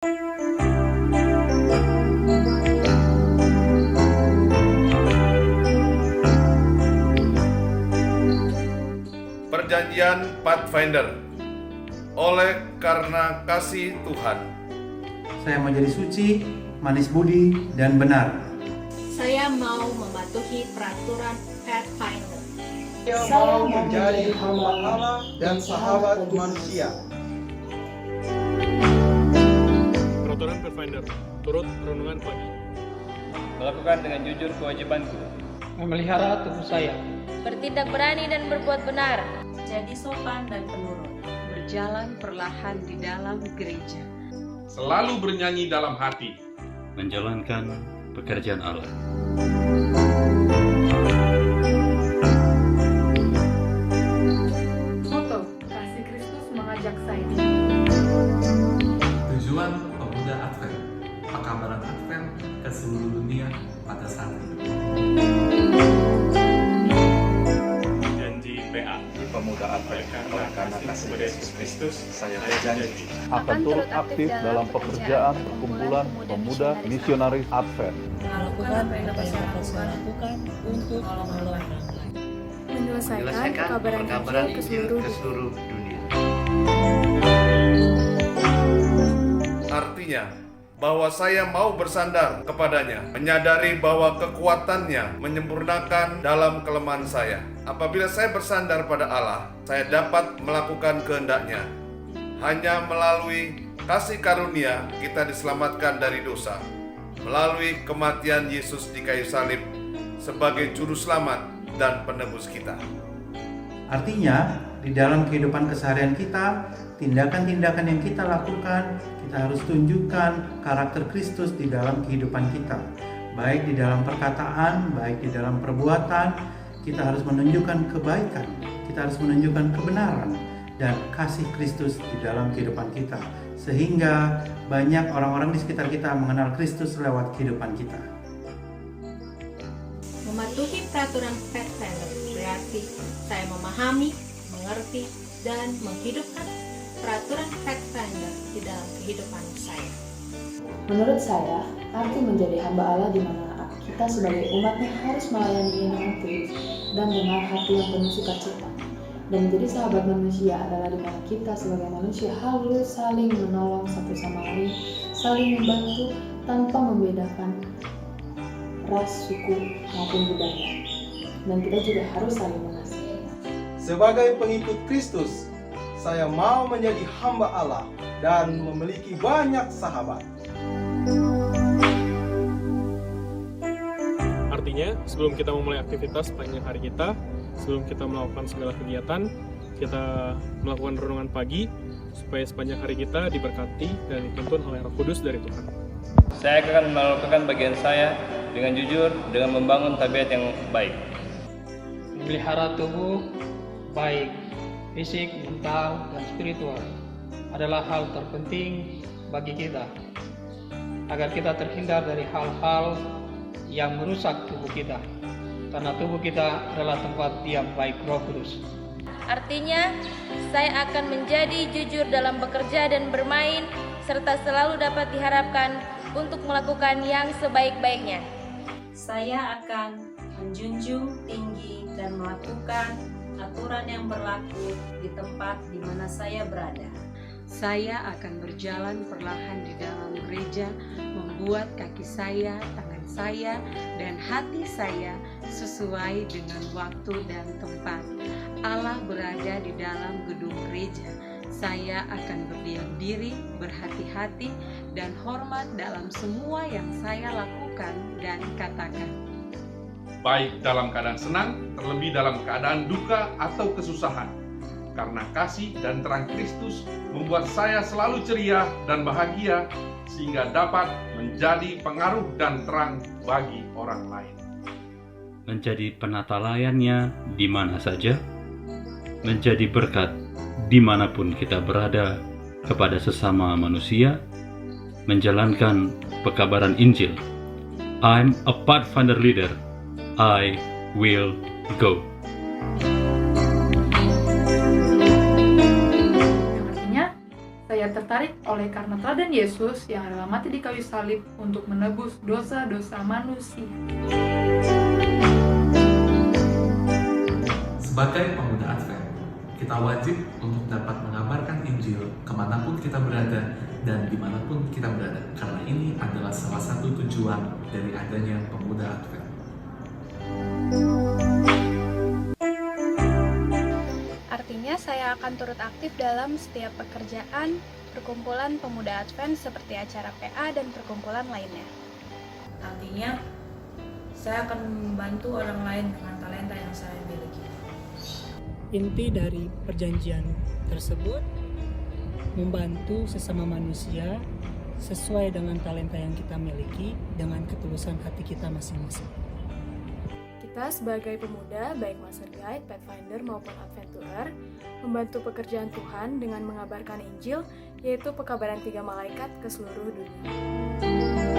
Perjanjian Pathfinder. Oleh karena kasih Tuhan, saya menjadi suci, manis budi, dan benar. Saya mau mematuhi peraturan Pathfinder. Saya mau menjadi hamba Allah dan sahabat manusia. Peraturan Pathfinder, turut renungan pagi. Melakukan dengan jujur kewajibanku. Memelihara tubuh saya. Bertindak berani dan berbuat benar. Jadi sopan dan penurut. Berjalan perlahan di dalam gereja. Selalu bernyanyi dalam hati. Menjalankan pekerjaan Allah. Moto, kasih Kristus mengajak saya. Tujuan Pemuda Advent, pekabaran Advent ke seluruh dunia pada saat ini. Janji PA Pemuda Advent, karena kasih Yesus Kristus, saya berjanji akan turut aktif dalam pekerjaan perkumpulan pemuda misionaris Advent. Melakukan apa yang dapat saya lakukan untuk menolong orang lain. Menyelesaikan pekabaran Injil ke seluruh dunia. artinya bahwa saya mau bersandar kepadanya, menyadari bahwa kekuatannya menyempurnakan dalam kelemahan saya. Apabila saya bersandar pada Allah, saya dapat melakukan kehendaknya. Hanya melalui kasih karunia kita diselamatkan dari dosa, melalui kematian Yesus di kayu salib sebagai juru selamat dan penebus kita. Artinya, di dalam kehidupan keseharian kita, tindakan-tindakan yang kita lakukan, kita harus tunjukkan karakter Kristus di dalam kehidupan kita. Baik di dalam perkataan, baik di dalam perbuatan, kita harus menunjukkan kebaikan, kita harus menunjukkan kebenaran dan kasih Kristus di dalam kehidupan kita. Sehingga banyak orang-orang di sekitar kita mengenal Kristus lewat kehidupan kita. Mematuhi peraturan Pathfinder berarti saya memahami, mengerti, dan menghidupkan peraturan Pathfinder di dalam kehidupan saya. Menurut saya, arti menjadi hamba Allah di mana kita sebagai umatnya harus melayani Dia dengan tulus dan dengan hati yang penuh sukacita. Dan menjadi sahabat manusia adalah di mana kita sebagai manusia harus saling menolong satu sama lain, saling membantu tanpa membedakan ras, suku, maupun budaya. Dan kita juga harus saling mengasihi. Sebagai pengikut Kristus, saya mau menjadi hamba Allah dan memiliki banyak sahabat. Artinya, sebelum kita memulai aktivitas sepanjang hari kita, sebelum kita melakukan segala kegiatan, kita melakukan renungan pagi, supaya sepanjang hari kita diberkati dan dituntun oleh Roh Kudus dari Tuhan. Saya akan melakukan bagian saya dengan jujur, dengan membangun tabiat yang baik. Memelihara tubuh, baik fisik, mental, dan spiritual adalah hal terpenting bagi kita, agar kita terhindar dari hal-hal yang merusak tubuh kita, karena tubuh kita adalah tempat diam baik Roh Kudus. Artinya, saya akan menjadi jujur dalam bekerja dan bermain, serta selalu dapat diharapkan untuk melakukan yang sebaik-baiknya. Saya akan menjunjung tinggi dan melakukan aturan yang berlaku di tempat di mana saya berada. Saya akan berjalan perlahan di dalam gereja, membuat kaki saya, tangan saya, dan hati saya sesuai dengan waktu dan tempat. Allah berada di dalam gedung gereja. Saya akan berdiam diri, berhati-hati, dan hormat dalam semua yang saya lakukan dan katakan. Baik dalam keadaan senang, terlebih dalam keadaan duka atau kesusahan. Karena kasih dan terang Kristus membuat saya selalu ceria dan bahagia, sehingga dapat menjadi pengaruh dan terang bagi orang lain. Menjadi penata layannya di mana saja, menjadi berkat dimanapun kita berada kepada sesama manusia, menjalankan pekabaran Injil. I'm a Pathfinder leader. I will go. Artinya, saya tetap tertarik oleh karena teladan Yesus yang rela mati di kayu salib untuk menebus dosa-dosa manusia. Sebagai pemuda Advent, kita wajib untuk dapat mengabarkan Injil kemanapun kita berada dan dimanapun kita berada, karena ini adalah salah satu tujuan dari adanya pemuda Advent. Artinya saya akan turut aktif dalam setiap pekerjaan perkumpulan pemuda Advent seperti acara PA dan perkumpulan lainnya. Artinya saya akan membantu orang lain dengan talenta yang saya miliki. Inti dari perjanjian tersebut membantu sesama manusia sesuai dengan talenta yang kita miliki dengan ketulusan hati kita masing-masing. Kita sebagai pemuda, baik Master Guide, Pathfinder maupun Adventurer, membantu pekerjaan Tuhan dengan mengabarkan Injil, yaitu pekabaran 3 malaikat ke seluruh dunia.